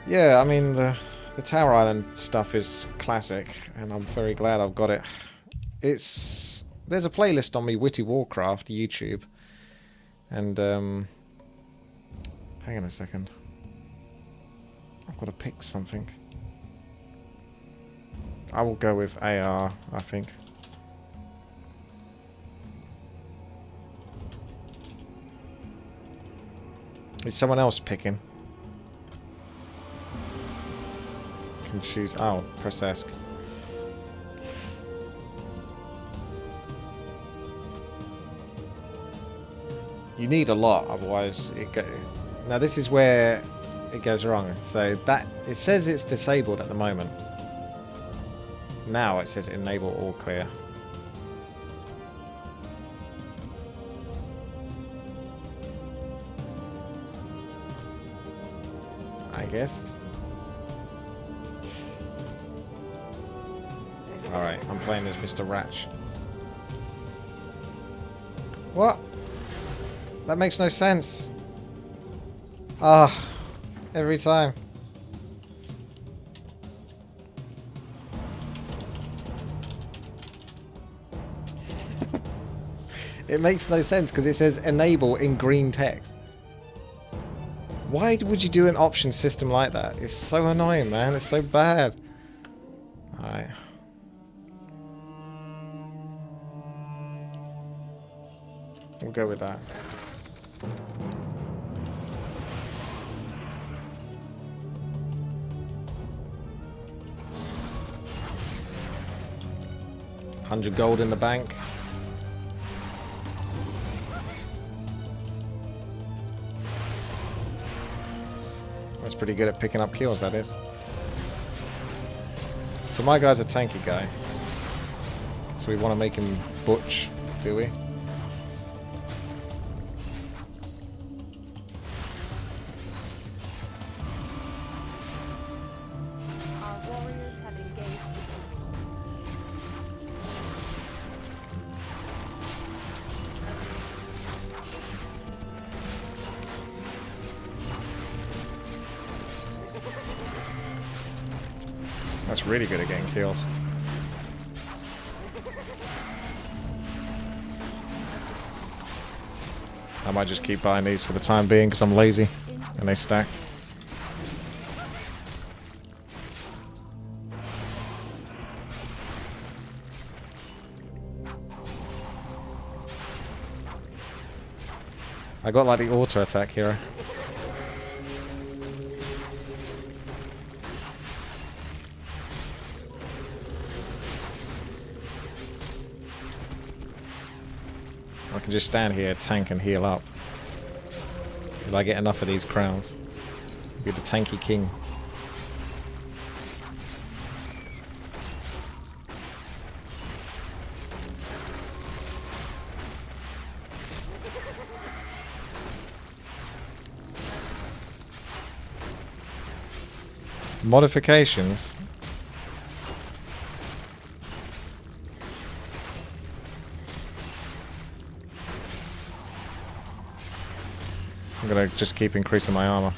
Yeah, I mean the Tower Island stuff is classic, and I'm very glad I've got it. There's a playlist on me WTiiWarcraft YouTube, and hang on a second. I've got to pick something. I will go with AR, I think. Is someone else picking? Can choose. Oh, press ask. You need a lot, otherwise it go. Now this is where it goes wrong. So that it says it's disabled at the moment. Now it says enable all clear. I guess. Alright, I'm playing as Mr. Ratch. What? That makes no sense. Ah, every time. It makes no sense because it says enable in green text. Why would you do an option system like that? It's so annoying, man. It's so bad. Alright. We'll go with that. $100 in the bank. That's pretty good at picking up kills, that is. So my guy's a tanky guy. So we want to make him butch, do we? That's really good at getting kills. I might just keep buying these for the time being because I'm lazy and they stack. I got like the auto attack hero. I can just stand here, tank and heal up. If I get enough of these crowns. Be the tanky king. Modifications. I'm gonna just keep increasing my armor.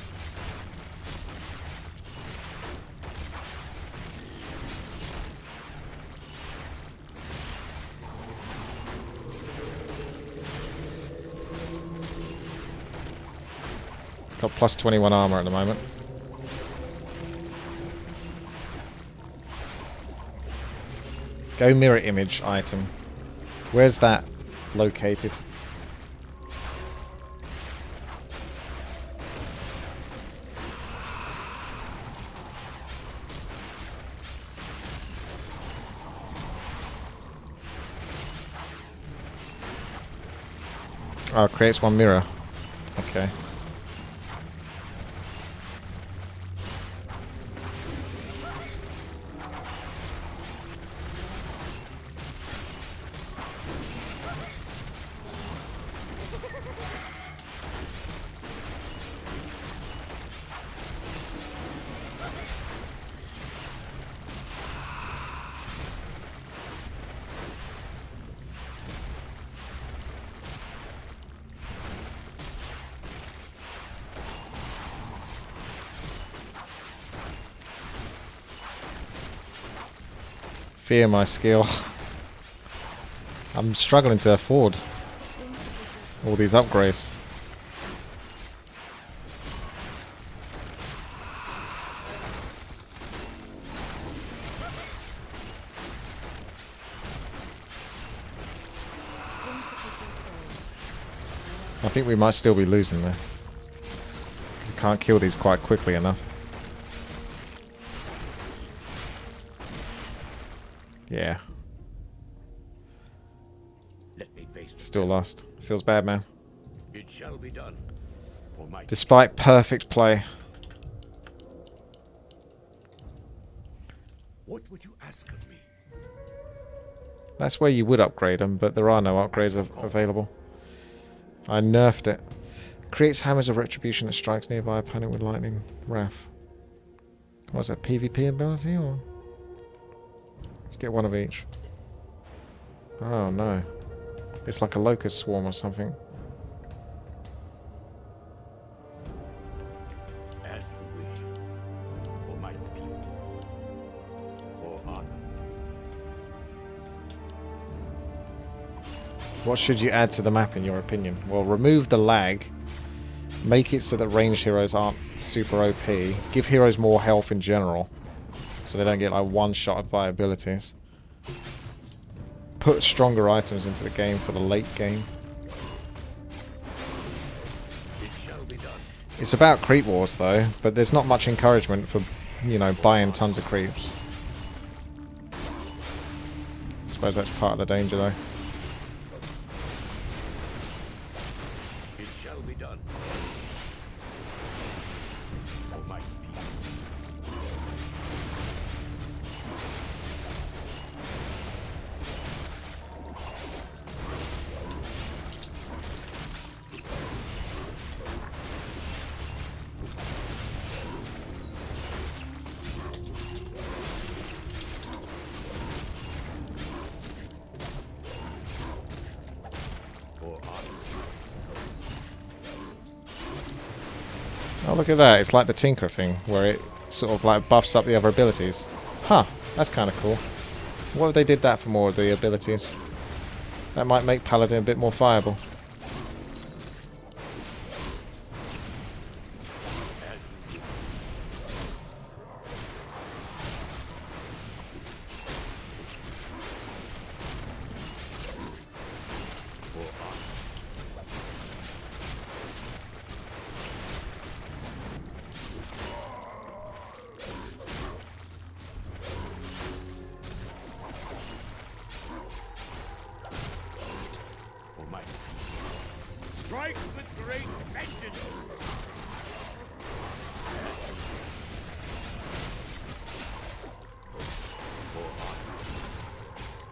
It's got plus 21 armor at the moment. Go mirror image item. Where's that located? Oh, it creates one mirror. Okay. fear my skill. I'm struggling to afford all these upgrades. I think we might still be losing there. Because I can't kill these quite quickly enough. Yeah. Let me face the Still lost. Feels bad, man. It shall be done. For my Despite perfect play. What would you ask of me? That's where you would upgrade them, but there are no upgrades available. I nerfed it. Creates hammers of retribution that strikes nearby opponent with lightning wrath. What's that, PvP ability or? Let's get one of each. Oh no. It's like a locust swarm or something. As you wish. For my people. For honor. What should you add to the map in your opinion? Well, remove the lag. Make it so that ranged heroes aren't super OP. Give heroes more health in general. So they don't get like one-shotted by abilities. Put stronger items into the game for the late game. It shall be done. It's about creep wars though, but there's not much encouragement for, you know, buying tons of creeps. I suppose that's part of the danger though. It shall be done. For my people. For honor. Oh, look at that. It's like the Tinker thing, where it sort of like buffs up the other abilities. Huh, that's kind of cool. What if they did that for more of the abilities? That might make Paladin a bit more viable. For my people. Strike with great vengeance.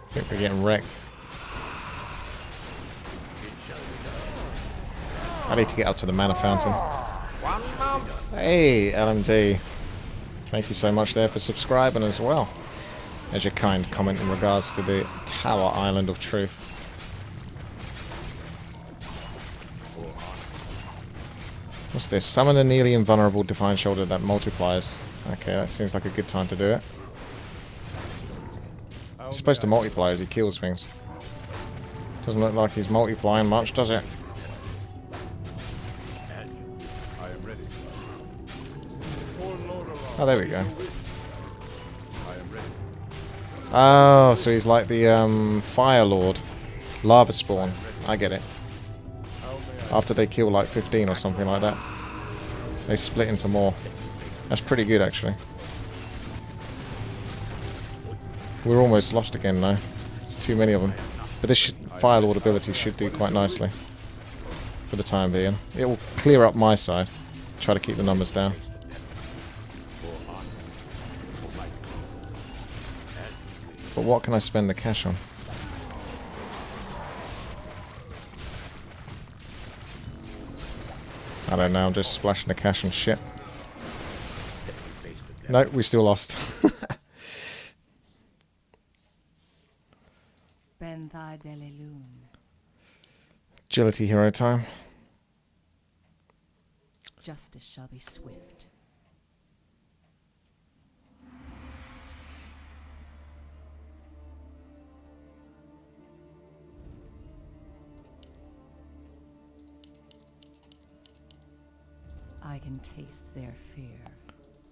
I think we're getting wrecked. It shall be done. I need to get up to the mana fountain. Hey, LMD. Thank you so much there for subscribing as well. As your kind comment in regards to the Tower Island of Truth. What's this? Summon a nearly invulnerable Divine Shoulder that multiplies. Okay, that seems like a good time to do it. He's supposed to multiply as he kills things. Doesn't look like he's multiplying much, does it? I am ready. Oh, there we go. I am ready. Oh, so he's like the Fire Lord. Lava Spawn. I get it. After they kill like 15 or something like that, they split into more. That's pretty good actually. We're almost lost again though. There's too many of them. But this Fire Lord ability should do quite nicely. For the time being. It will clear up my side. Try to keep the numbers down. But what can I spend the cash on? I don't know, I'm just splashing the cash and shit. No, we still lost. Agility hero time. Justice shall be swift. I can taste their fear.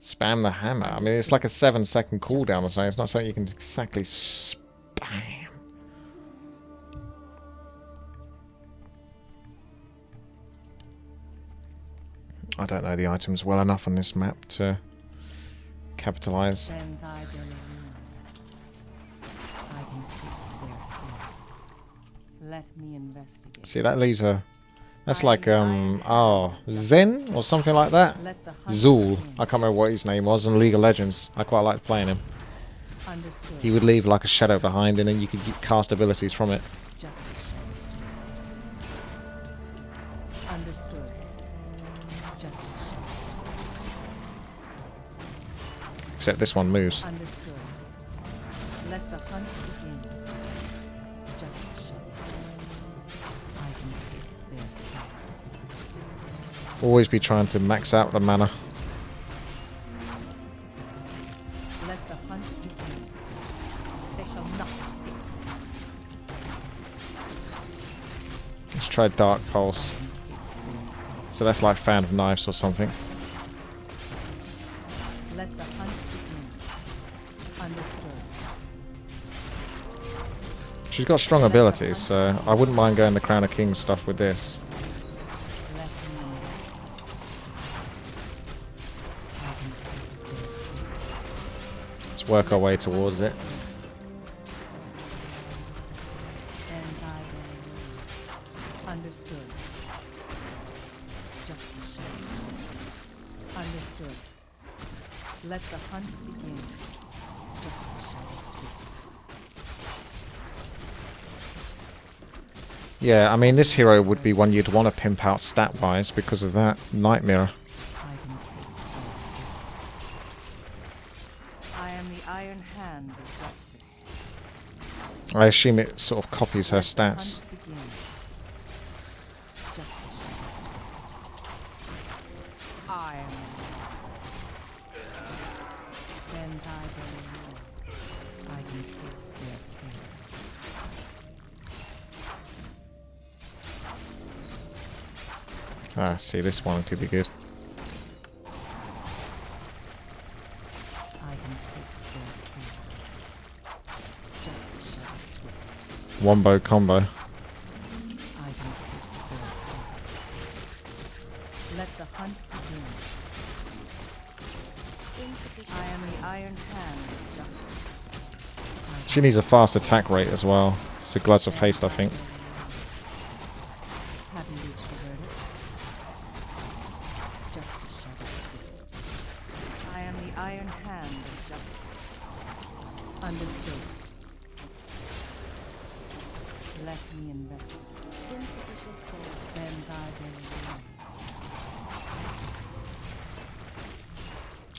Spam the hammer. I mean, it's like a 7-second cooldown or something. It's not something you can exactly spam. I don't know the items well enough on this map to capitalize. Then thy belly I can taste their fear. Let me investigate. See, that leaves a... That's like, Zen or something like that. Let the hunt Zool. begin. I can't remember what his name was in League of Legends. I quite liked playing him. Understood. He would leave like a shadow behind and then you could cast abilities from it. Justice shall be swift. Understood. Justice shall be swift. Except this one moves. Understood. Let the hunt begin. Justice shall be swift. I can taste their fear. Always be trying to max out the mana. Let the hunt begin. They shall not escape. Let's try Dark Pulse. I can taste their fear. So that's like Fan of Knives or something. Let the hunt begin. Understood. She's got strong abilities, so I wouldn't mind going the Crown of Kings stuff with this. Let me I can taste their fear. Let's work our way towards it. And thy belly understood. Justice shall be swift. Understood. Let the hunt begin. Justice shall be swift. Yeah, I mean, this hero would be one you'd want to pimp out stat-wise because of that Night Mirror. I can taste their fear. I am the iron hand of justice. I assume it sort of copies her Let the stats. hunt begin. Justice shall be swift. I am then thy belly roar. I can taste their fear. Ah, see, this one could be good. I can taste their fear. Justice shall be swift. Wombo combo. I can taste their fear. Let the hunt begin. I am the iron hand of justice. She needs a fast attack rate as well. It's a Glut of Haste, I think. Have you reached a verdict? Justice shall be swift. I am the iron hand of justice. Understood. Let me investigate. Insufficient food. Then thy belly roar.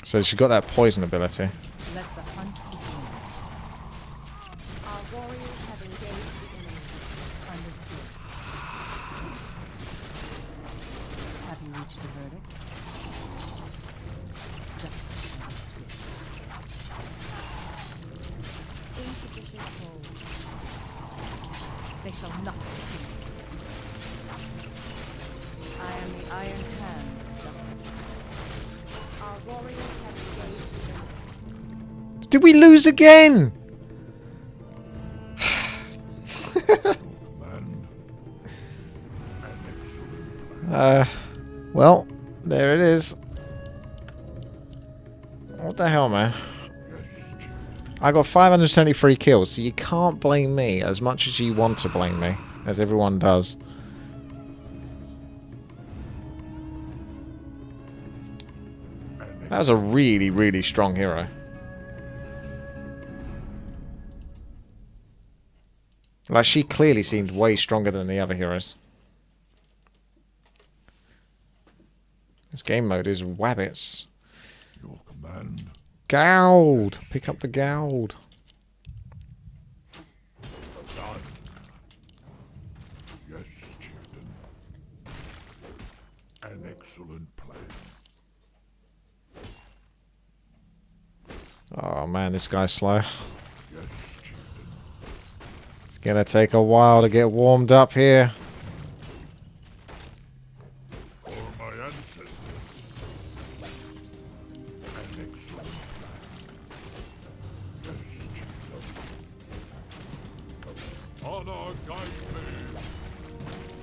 So she got that poison ability. Let the hunt begin. Our warriors have engaged the enemy. Understood. Have you reached a verdict? Justice shall be swift. Insufficient hold. They shall not escape. I am the iron hand of justice. Our warriors have engaged the enemy. Did we lose again? Well, there it is. What the hell, man? I got 573 kills, so you can't blame me as much as you want to blame me, as everyone does. That was a really, really strong hero. Like, she clearly seemed way stronger than the other heroes. This game mode is wabbits. Your command. Gold! Pick up the gold. Done. Yes, chieftain. An excellent plan. Oh man, this guy's slow. Yes, chieftain. It's gonna take a while to get warmed up here. For my ancestors. Honor guide me.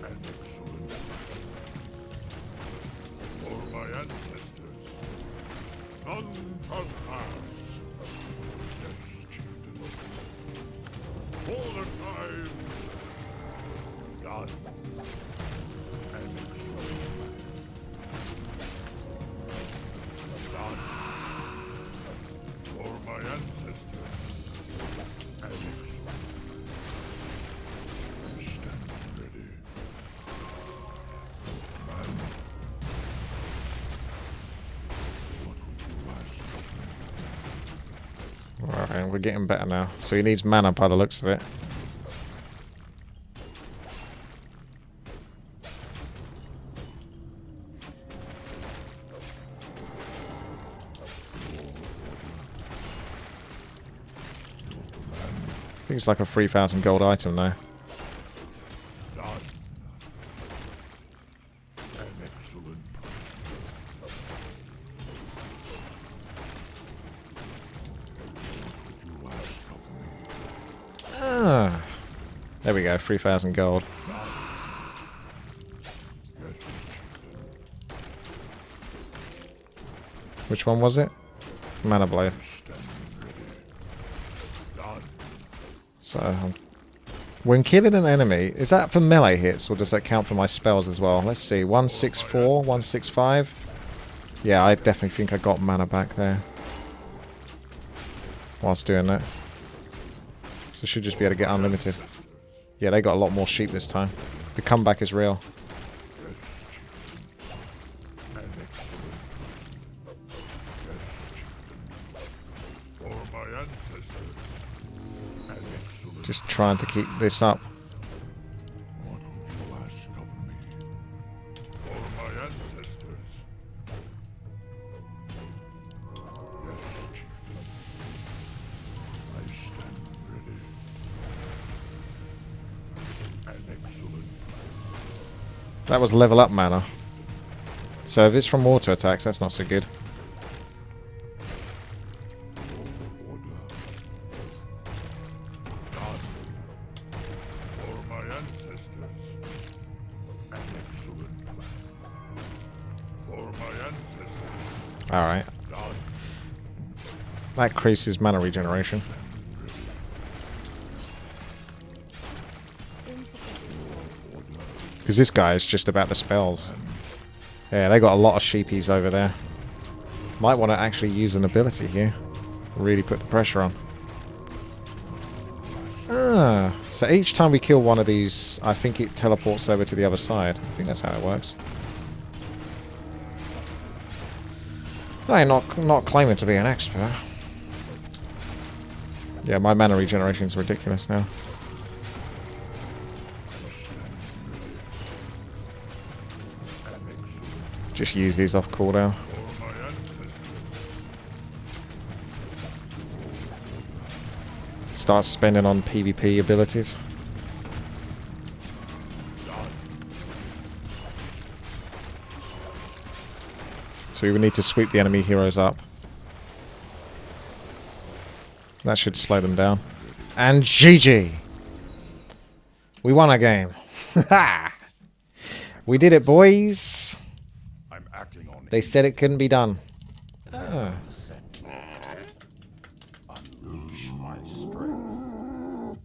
An excellent plan. For my ancestors. None shall pass. Yes, chieftain. For the time. Done. An excellent plan. Done. For my ancestors. An excellent. Stand ready. Man. What would you ask of me? Alright, we're getting better now. So he needs mana by the looks of it. I think it's like a 3,000 gold item now. Done. An excellent What would you ask of me? Ah, there we go, 3,000 gold. Yes, Which one was it? Mana blade. stand ready. Done. So, when killing an enemy, is that for melee hits or does that count for my spells as well? Let's see, 164, 165. Yeah, I definitely think I got mana back there whilst doing that. So should just be able to get unlimited. Yeah, they got a lot more sheep this time. The comeback is real. An excellent For my ancestors. An excellent Just trying to keep this up. What would you ask of me? For my ancestors. Yes, chieftain. I stand ready. An excellent That was level up mana. So if it's from auto attacks, that's not so good. order. Done. For my ancestors. An excellent plan. For my ancestors. Alright. Done. That increases mana regeneration. Because this guy is just about the spells. Yeah, they got a lot of sheepies over there. Might want to actually use an ability here. Really put the pressure on. Ah, so each time we kill one of these, I think it teleports over to the other side. I think that's how it works. I'm not claiming to be an expert. Yeah, my mana regeneration is ridiculous now. Just use these off cooldown. For my ancestors. Start spending on PvP abilities. So we would need to sweep the enemy heroes up. That should slow them down. And GG! We won a game. We did it, boys! I'm acting on They said it couldn't be done. Ah. Unleash my strength.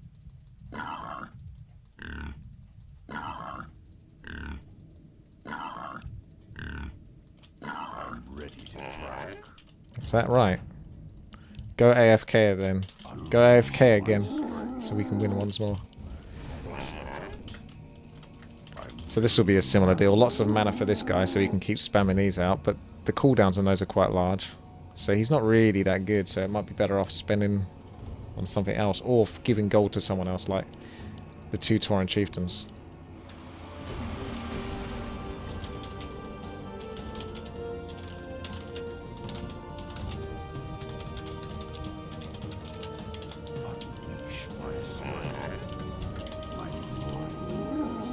I'm ready to track. Is that right? Go AFK then. Go AFK again. So we can win once more. So this will be a similar deal. Lots of mana for this guy so he can keep spamming these out. But the cooldowns on those are quite large. So he's not really that good. So it might be better off spending on something else. Or giving gold to someone else like the two Tauren Chieftains. Unleash my strength. My warriors.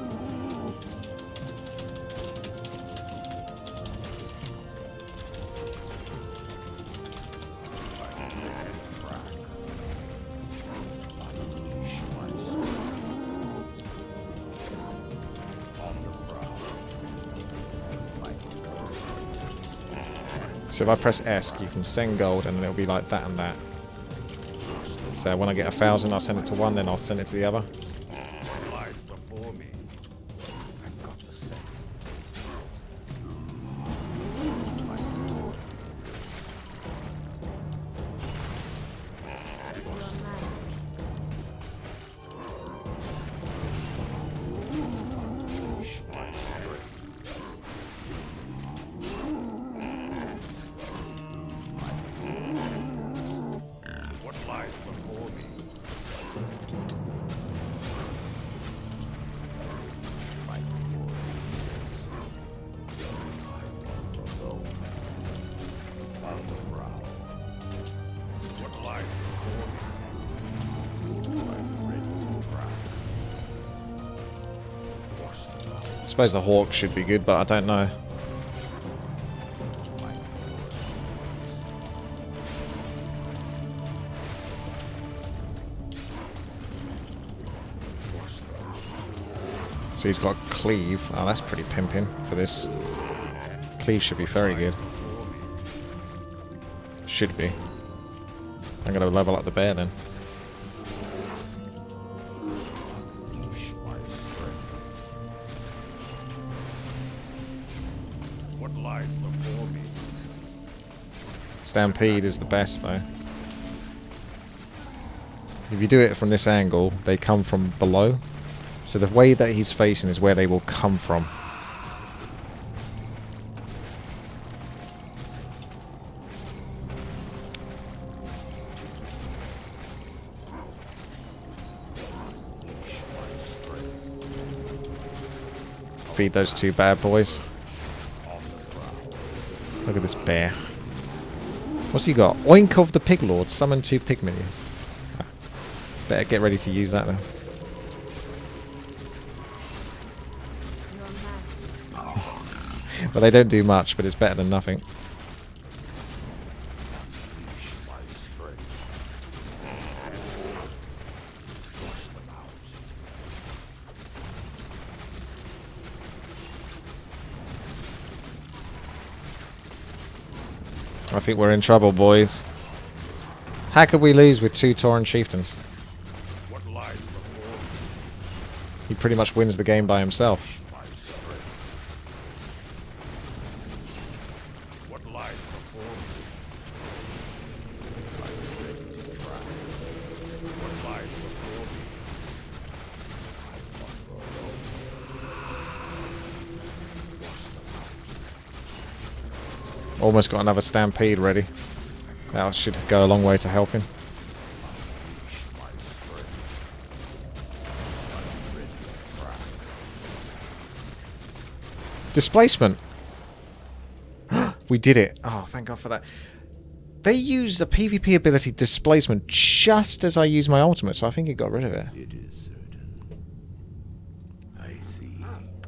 So if I press S, you can send gold, and then it'll be like that and that. So when I get 1,000, I'll send it to one, then I'll send it to the other. What lies before me? I've got the scent. What lies before me? My warriors. I wander alone. On the prowl. What lies before me? I'm ready to try. Force them out. I suppose the hawk should be good, but I don't know. My warriors. Force them out. So he's got cleave. Oh, that's pretty pimping for this. Cleave should be very good. Should be. I'm going to level up the bear then. Unleash my strength. What lies before me? Stampede is the best though. If you do it from this angle, they come from below. So the way that he's facing is where they will come from. Unleash my strength. Feed those two bad boys. On the prowl. Look at this bear. What's he got? Oink of the Pig Lord. Summon 2 pig minions. Ah, better get ready to use that then. Your man. Well, they don't do much, but it's better than nothing. Unleash my strength. Force them out. I think we're in trouble, boys. How could we lose with 2 Tauren chieftains? What lies before me? He pretty much wins the game by himself. My strength. What lies before me? I'm ready to try. What lies before me? I wander alone. Force them out. Almost got another stampede ready. That should go a long way to helping. Unleash my strength. I'm ready to try. Displacement. We did it. Oh, thank God for that. They use the PvP ability displacement just as I use my ultimate, so I think it got rid of it. It is certain. I see.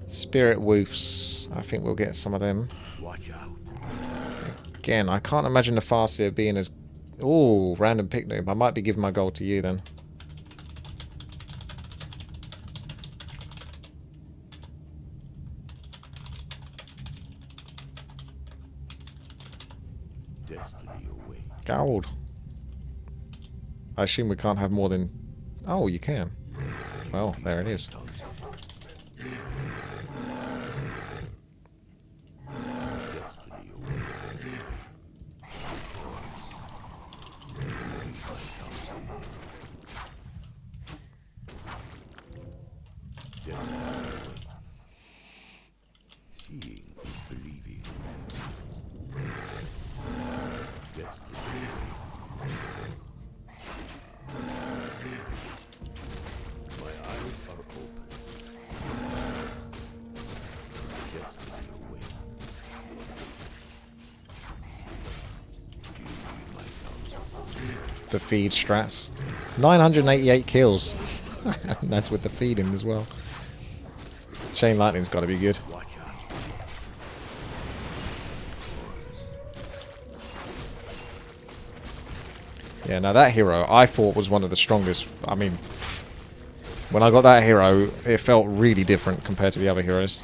Spirit Woofs. I think we'll get some of them. Watch out. Again, I can't imagine the Farseer being as... Ooh, random pick noob. I might be giving my gold to you then. Destiny awaits. Gold. I assume we can't have more than... Oh, you can. Well, there it is. Destiny awaits. Destiny awaits. Seeing is believing. Destiny awaits. My eyes are open. Destiny awaits. Do you read my thoughts? The feed strats. 988 kills. That's with the feeding as well. Chain Lightning's got to be good. Watch out. Yeah, now that hero I thought was one of the strongest. I mean, when I got that hero, it felt really different compared to the other heroes.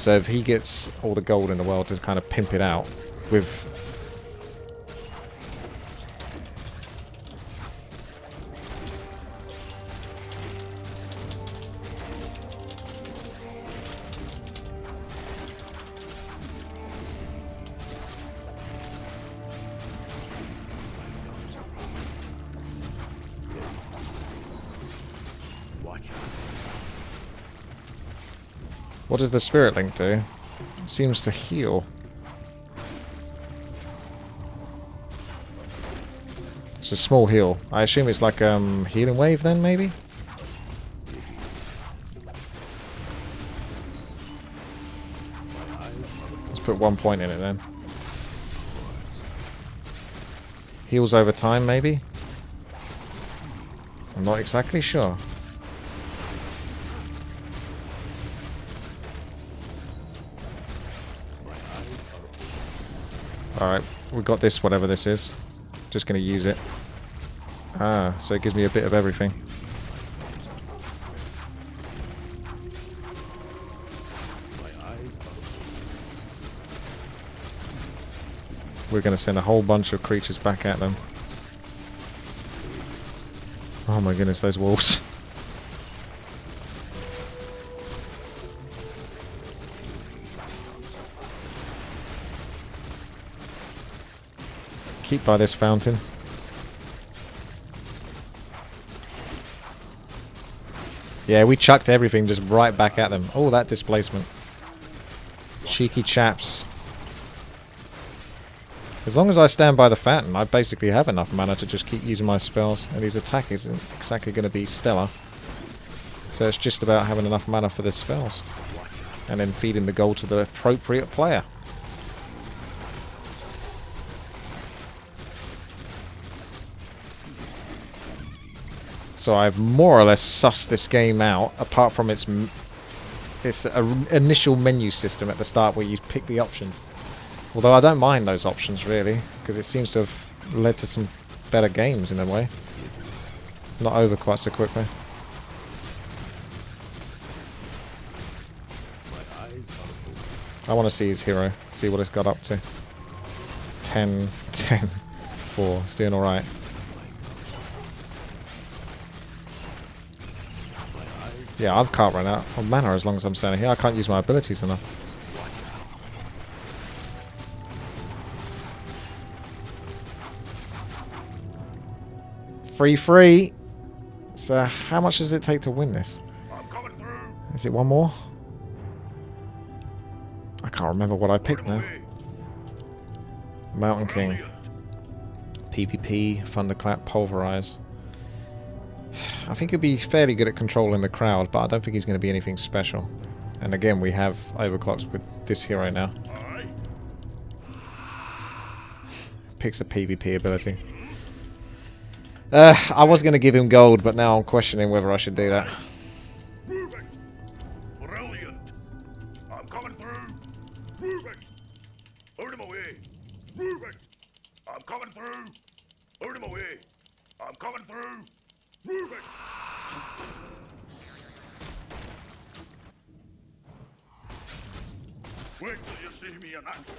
So if he gets all the gold in the world to kind of pimp it out with... What does the spirit link do? Seems to heal. It's a small heal. I assume it's like healing wave then, maybe? Let's put 1 point in it then. Heals over time, maybe? I'm not exactly sure. Alright, we got this, whatever this is. Just gonna use it. Ah, so it gives me a bit of everything. We're gonna send a whole bunch of creatures back at them. Oh my goodness, those wolves. Keep by this fountain. Yeah, we chucked everything just right back at them. Oh, that displacement. Cheeky chaps. As long as I stand by the fountain, I basically have enough mana to just keep using my spells. And his attack isn't exactly going to be stellar. So it's just about having enough mana for the spells. And then feeding the gold to the appropriate player. So I've more or less sussed this game out, apart from its initial menu system at the start where you pick the options. Although I don't mind those options really, because it seems to have led to some better games in a way. Not over quite so quickly. I want to see his hero, see what it's got up to. 10, 10, 4, it's doing alright. Yeah, I can't run out of mana as long as I'm standing here. I can't use my abilities enough. Free. So how much does it take to win this? Is it one more? I can't remember what I picked now. Mountain King. PvP, Thunderclap, Pulverize. I think he'd be fairly good at controlling the crowd, but I don't think he's going to be anything special. And again, we have overclocks with this hero now. Picks a PvP ability. I was going to give him gold, but now I'm questioning whether I should do that. Brilliant. I'm coming through. Move it. Hurt him away. Move it. I'm coming through. Hurt him away. I'm coming through. Move it. Wait till you see me in action.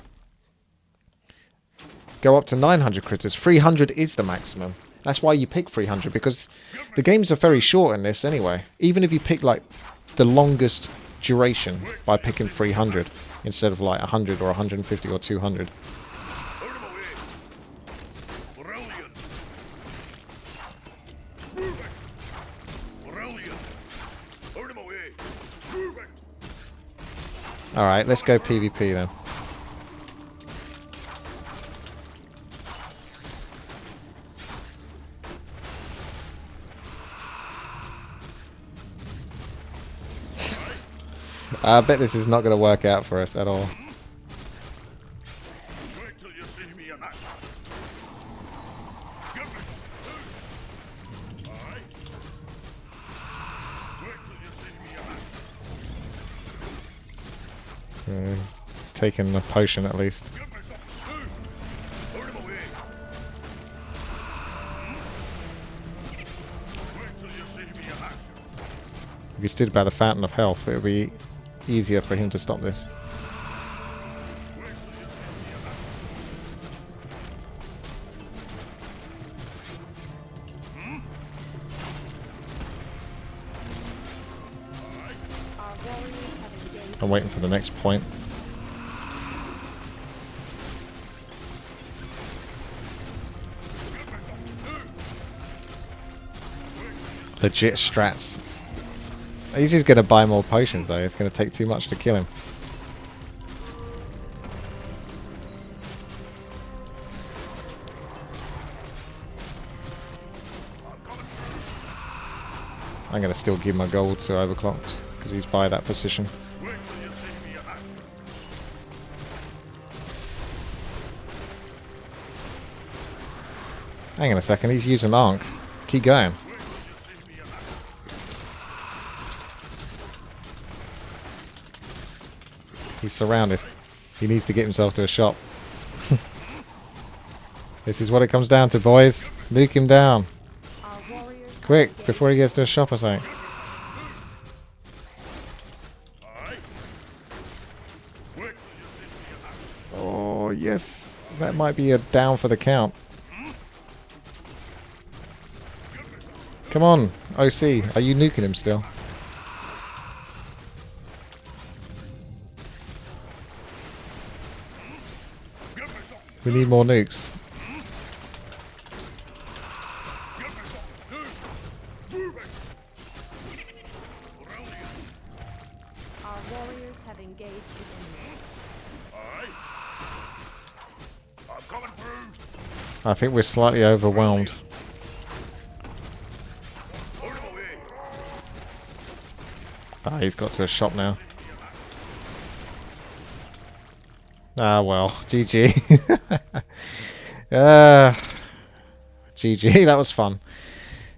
Go up to 900 critters. 300 is the maximum. That's why you pick 300, because the games are very short in this anyway. Even if you pick like the longest duration by picking 300 instead of like 100 or 150 or 200. Hurt him away. Brilliant. Move it. Brilliant. Hurt him away. Move it. Alright, let's go PvP then. I bet this is not going to work out for us at all. Wait till you see me in action. Get me. All right. Wait till you see me in action. He's taking a potion at least. Get me something. Hurt him away. Wait till you see me in action. If he stood by the fountain of health, it would be easier for him to stop this. Our warriors have engaged. I'm waiting for the next point. Legit strats. He's just going to buy more potions though. It's going to take too much to kill him. I'm going to still give my gold to Overclocked because he's by that position. Wait till you see me in action. Hang on a second, he's using Ankh. Keep going. Wait till you see me in action. He's surrounded. He needs to get himself to a shop. This is what it comes down to, boys. Nuke him down. Our warriors have Quick, engaged. before he gets to a shop or something. Aye. Wait till you see me in action. Oh, yes. That might be a down for the count. Come on, OC. Are you nuking him still? Give me something. We need more nukes. Give me something. Move it. Brilliant. Our warriors have engaged the enemy. Aye. I'm coming through. I think we're slightly overwhelmed. Out of the way. Ah, he's got to a shop now. Ah, well. GG. GG. That was fun.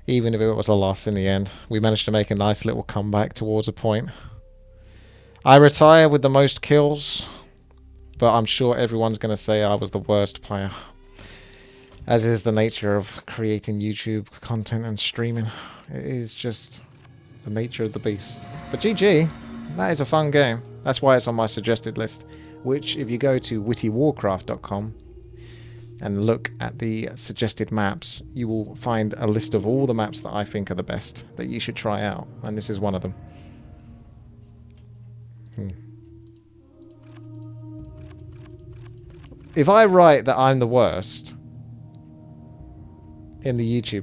Even if it was a loss in the end. We managed to make a nice little comeback towards a point. I retire with the most kills. But I'm sure everyone's going to say I was the worst player. As is the nature of creating YouTube content and streaming. It is just the nature of the beast. But GG. That is a fun game. That's why it's on my suggested list. Which, if you go to WTiiWarcraft.com and look at the suggested maps, you will find a list of all the maps that I think are the best that you should try out. And this is one of them. If I write that I'm the worst in the YouTube